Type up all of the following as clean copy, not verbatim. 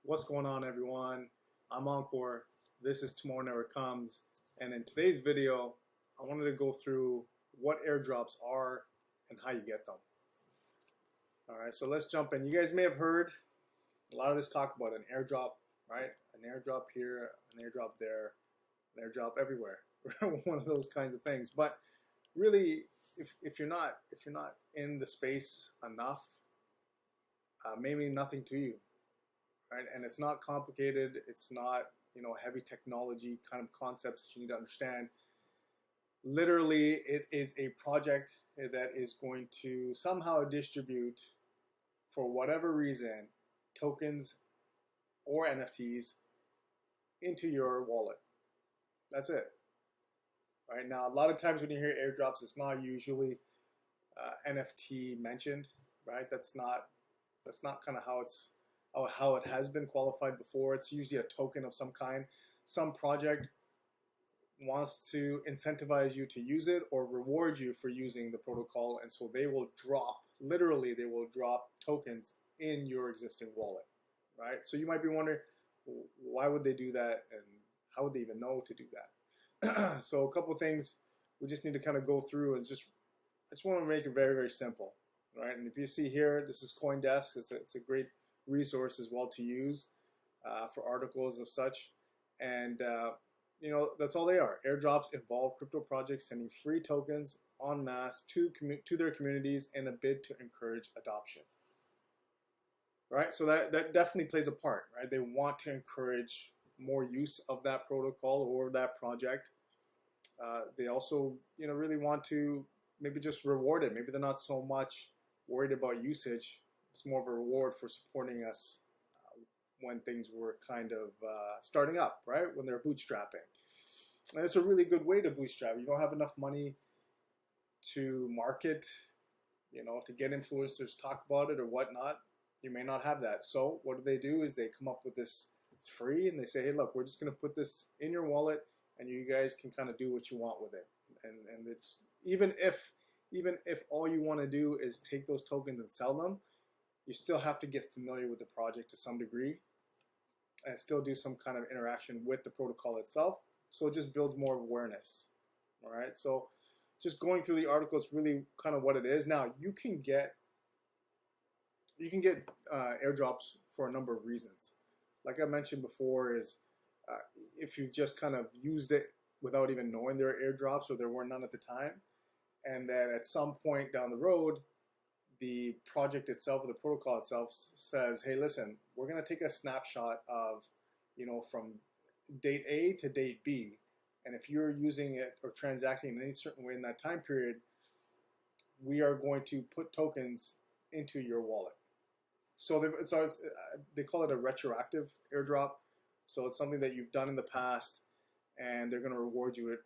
What's going on, everyone? I'm Encore. This is Tomorrow Never Comes, and in today's video I wanted to go through what airdrops are and how you get them. Alright, so let's jump in. You guys may have heard a lot of this talk about an airdrop, right? An airdrop here, an airdrop there, an airdrop everywhere. One of those kinds of things. But really, if you're not in the space enough, maybe nothing to you. Right? And it's not complicated. It's not, heavy technology kind of concepts that you need to understand. Literally, it is a project that is going to somehow distribute, for whatever reason, tokens or NFTs into your wallet. That's it. Right now, a lot of times when you hear airdrops, it's not usually NFT mentioned. Right? That's not kind of how it has been qualified before. It's usually a token of some kind. Some project wants to incentivize you to use it or reward you for using the protocol, and so they will drop, literally they will drop tokens in your existing wallet, right? So you might be wondering, why would they do that, and how would they even know to do that? So a couple of things we just need to kind of go through is I just want to make it very, very simple, right? And if you see here, this is CoinDesk. It's a great resource as well to use for articles of such, and that's all they are. Airdrops involve crypto projects sending free tokens en masse to their communities in a bid to encourage adoption. Right, so that definitely plays a part. Right, they want to encourage more use of that protocol or that project. They also really want to maybe just reward it. Maybe they're not so much worried about usage. It's more of a reward for supporting us when things were kind of starting up, right? When they're bootstrapping. And it's a really good way to bootstrap. You don't have enough money to market, to get influencers talk about it or whatnot. You may not have that. So what do? Is they come up with this, it's free, and they say, hey, look, we're just going to put this in your wallet, and you guys can kind of do what you want with it. And it's even if all you want to do is take those tokens and sell them, you still have to get familiar with the project to some degree and still do some kind of interaction with the protocol itself. So it just builds more awareness. All right. So just going through the article, it's really kind of what it is. Now you can get airdrops for a number of reasons. Like I mentioned before, is if you've just kind of used it without even knowing there are airdrops or there were none at the time, and then at some point down the road, the project itself or the protocol itself says, hey, listen, we're going to take a snapshot of, from date A to date B. And if you're using it or transacting in any certain way in that time period, we are going to put tokens into your wallet. So they call it a retroactive airdrop. So it's something that you've done in the past, and they're going to reward you it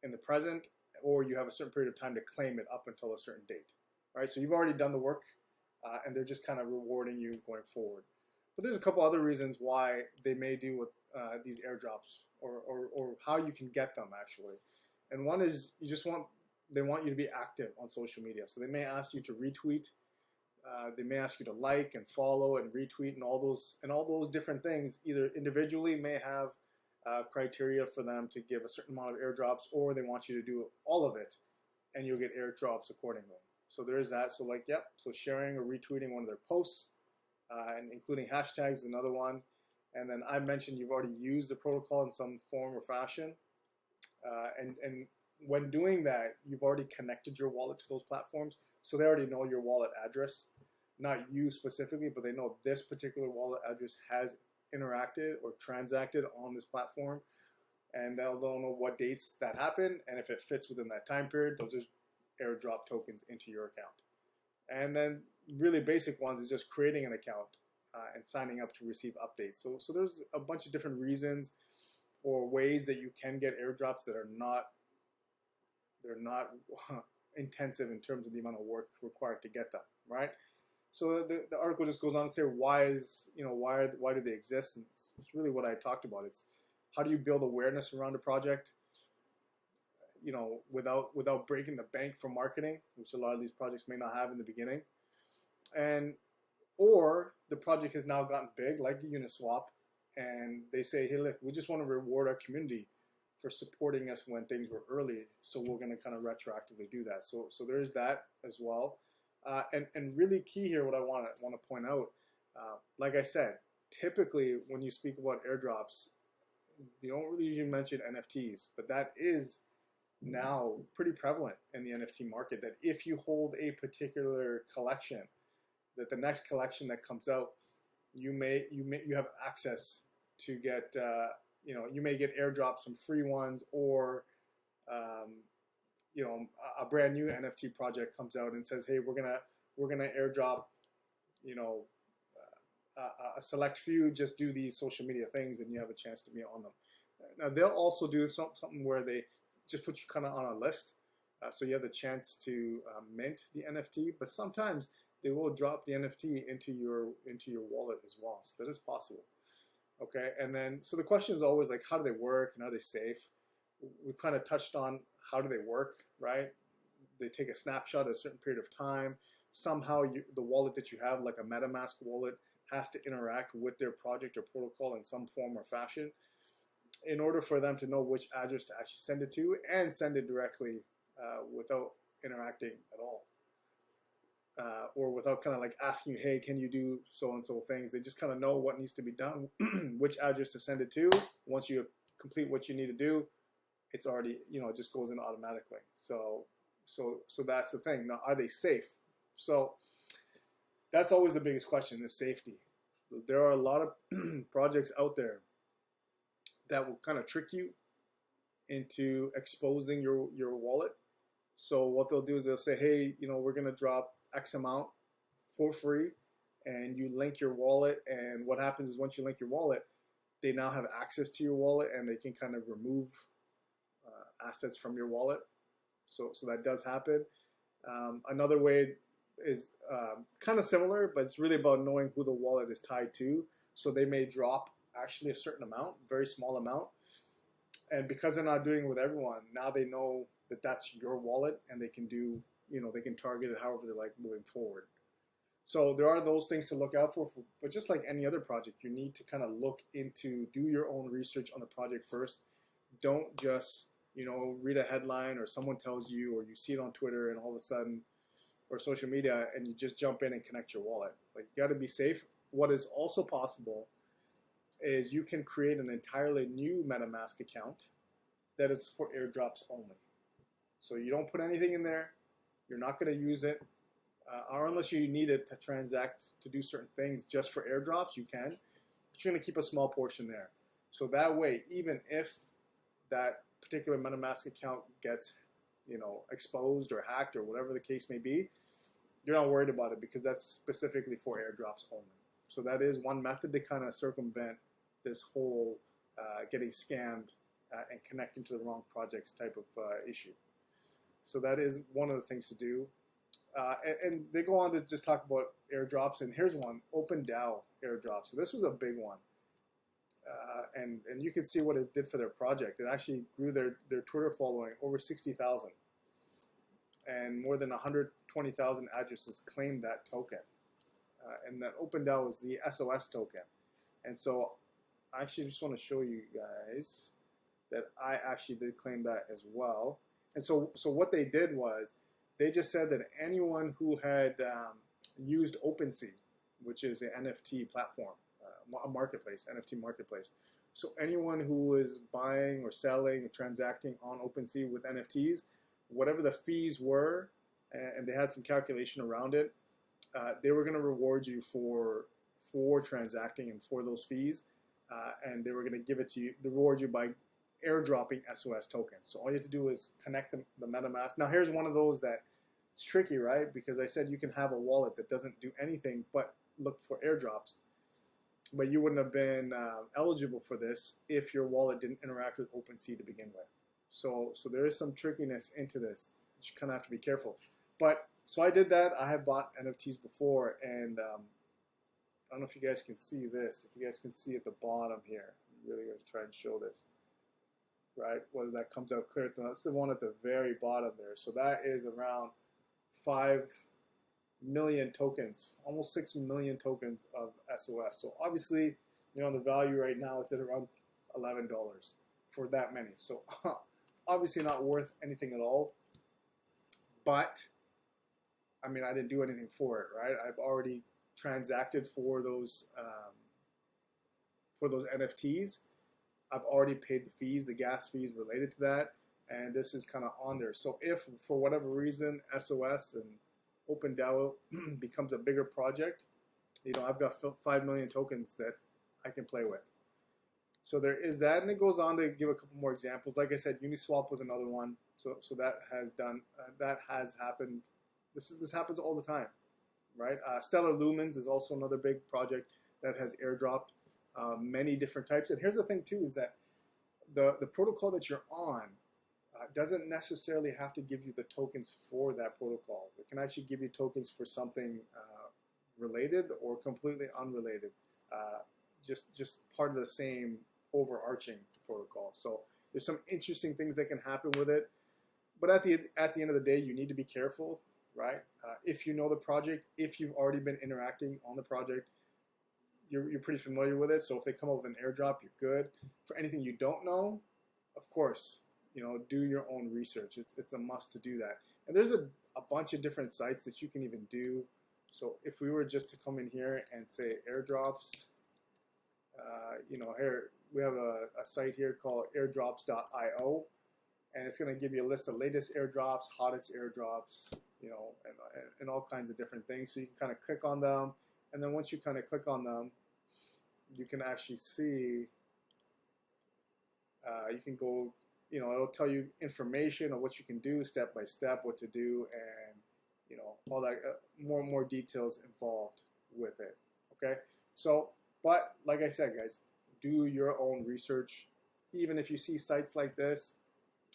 in the present, or you have a certain period of time to claim it up until a certain date. All right, so you've already done the work, and they're just kind of rewarding you going forward. But there's a couple other reasons why they may do with these airdrops, or how you can get them actually. And one is they want you to be active on social media. So they may ask you to retweet, they may ask you to like and follow and retweet, and all those different things. Either individually may have criteria for them to give a certain amount of airdrops, or they want you to do all of it, and you'll get airdrops accordingly. So there is that. So so sharing or retweeting one of their posts, and including hashtags is another one. And then I mentioned you've already used the protocol in some form or fashion. And when doing that, you've already connected your wallet to those platforms. So they already know your wallet address, not you specifically, but they know this particular wallet address has interacted or transacted on this platform. And they'll know what dates that happened. And if it fits within that time period, they'll just airdrop tokens into your account. And then really basic ones is just creating an account and signing up to receive updates. So there's a bunch of different reasons or ways that you can get airdrops that are not intensive in terms of the amount of work required to get them, right? So the article just goes on to say why do they exist, and it's really what I talked about. It's how do you build awareness around a project, without breaking the bank for marketing, which a lot of these projects may not have in the beginning. And Or the project has now gotten big, like Uniswap, and they say, hey, look, we just want to reward our community for supporting us when things were early, so we're going to kind of retroactively do that. So there's that as well. And really key here, what I want to point out, like I said, typically when you speak about airdrops, you don't really usually mention NFTs, but that is now pretty prevalent in the NFT market, that if you hold a particular collection, that the next collection that comes out, you have access to get, you may get airdrops from free ones, or a brand new NFT project comes out and says, hey, we're gonna airdrop, a select few, just do these social media things, and you have a chance to be on them. Now they'll also do something where they just put you kind of on a list, so you have the chance to mint the NFT. But sometimes they will drop the NFT into your wallet as well. So that is possible. Okay, and then so the question is always like, how do they work and are they safe? We kind of touched on how do they work, right? They take a snapshot at a certain period of time. Somehow the wallet that you have, like a MetaMask wallet, has to interact with their project or protocol in some form or fashion in order for them to know which address to actually send it to, and send it directly without interacting at all. Or without kind of like asking you, hey, can you do so-and-so things? They just kind of know what needs to be done, which address to send it to. Once you complete what you need to do, it's already, it just goes in automatically. So that's the thing. Now, are they safe? So that's always the biggest question, is safety. There are a lot of projects out there that will kind of trick you into exposing your wallet. So what they'll do is they'll say, hey, we're going to drop X amount for free, and you link your wallet. And what happens is, once you link your wallet, they now have access to your wallet, and they can kind of remove assets from your wallet. So that does happen. Another way is kind of similar, but it's really about knowing who the wallet is tied to. So they may drop actually a certain amount, very small amount, and because they're not doing it with everyone, now they know that that's your wallet, and they can do, they can target it however they like moving forward. So there are those things to look out for, but just like any other project, you need to kind of do your own research on the project first. Don't just, read a headline, or someone tells you, or you see it on Twitter and all of a sudden, or social media, and you just jump in and connect your wallet. Like, you got to be safe. What is also possible is you can create an entirely new MetaMask account that is for airdrops only. So you don't put anything in there. You're not going to use it, or unless you need it to transact, to do certain things just for airdrops, you can. But you're going to keep a small portion there. So that way, even if that particular MetaMask account gets, exposed or hacked or whatever the case may be, you're not worried about it, because that's specifically for airdrops only. So that is one method to kind of circumvent this whole getting scammed and connecting to the wrong projects type of issue. So that is one of the things to do. And they go on to just talk about airdrops, and here's one, OpenDAO airdrop. So this was a big one. And you can see what it did for their project. It actually grew their Twitter following over 60,000. And more than 120,000 addresses claimed that token. And that OpenDAO is the SOS token. And so I actually just want to show you guys that I actually did claim that as well. And so what they did was, they just said that anyone who had used OpenSea, which is an NFT platform, a marketplace, NFT marketplace. So anyone who was buying or selling or transacting on OpenSea with NFTs, whatever the fees were, and they had some calculation around it, they were going to reward you for transacting and for those fees, and they were going to give it to you, reward you by airdropping SOS tokens. So all you have to do is connect the MetaMask. Now here's one of those that it's tricky, right? Because I said you can have a wallet that doesn't do anything but look for airdrops, but you wouldn't have been eligible for this if your wallet didn't interact with OpenSea to begin with. So there is some trickiness into this. You kind of have to be careful. But so I did that. I have bought NFTs before, and I don't know if you guys can see this. If you guys can see at the bottom here, I'm really going to try and show this. Right, whether that comes out clear. That's the one at the very bottom there. So that is around 5 million tokens, almost 6 million tokens of SOS. So obviously, you know, the value right now is at around $11 for that many. So obviously not worth anything at all. But I mean, I didn't do anything for it, right? I've already transacted for those NFTs. I've already paid the fees, the gas fees related to that, and this is kind of on there. So if for whatever reason SOS and OpenDAO becomes a bigger project, you know, I've got 5 million tokens that I can play with. So there is that, and it goes on to give a couple more examples. Like I said, Uniswap was another one. So that has happened. This happens all the time, right? Stellar Lumens is also another big project that has airdropped many different types. And here's the thing too, is that the protocol that you're on doesn't necessarily have to give you the tokens for that protocol. It can actually give you tokens for something related or completely unrelated, just part of the same overarching protocol. So there's some interesting things that can happen with it. But at the end of the day, you need to be careful, right? If you know the project, if you've already been interacting on the project, you're pretty familiar with it. So if they come up with an airdrop, you're good. For anything you don't know, of course, you know, do your own research. It's a must to do that. And there's a bunch of different sites that you can even do. So if we were just to come in here and say airdrops, you know, here we have a site here called airdrops.io, and it's going to give you a list of latest airdrops, hottest airdrops, you know, and all kinds of different things. So you can kind of click on them, and then once you kind of click on them, you can actually see, you can go, you know, it'll tell you information on what you can do step by step, what to do, and, you know, all that, more and more details involved with it. Okay, so, but like I said, guys, do your own research. Even if you see sites like this,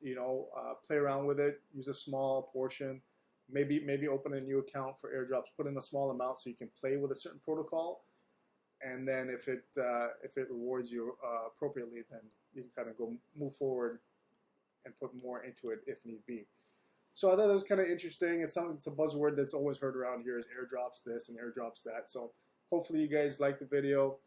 you know, play around with it, use a small portion, maybe open a new account for airdrops, put in a small amount so you can play with a certain protocol, and then if it rewards you appropriately, then you can kind of move forward and put more into it if need be. So I thought that was kind of interesting. It's a buzzword that's always heard around here, is airdrops this and airdrops that. So hopefully you guys liked the video.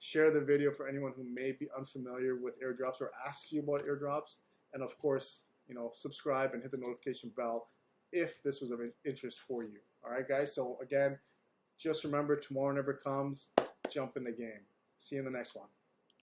Share the video for anyone who may be unfamiliar with airdrops or asks you about airdrops. And of course, you know, subscribe and hit the notification bell if this was of interest for you. All right, guys. So again, just remember, tomorrow never comes. Jump in the game. See you in the next one.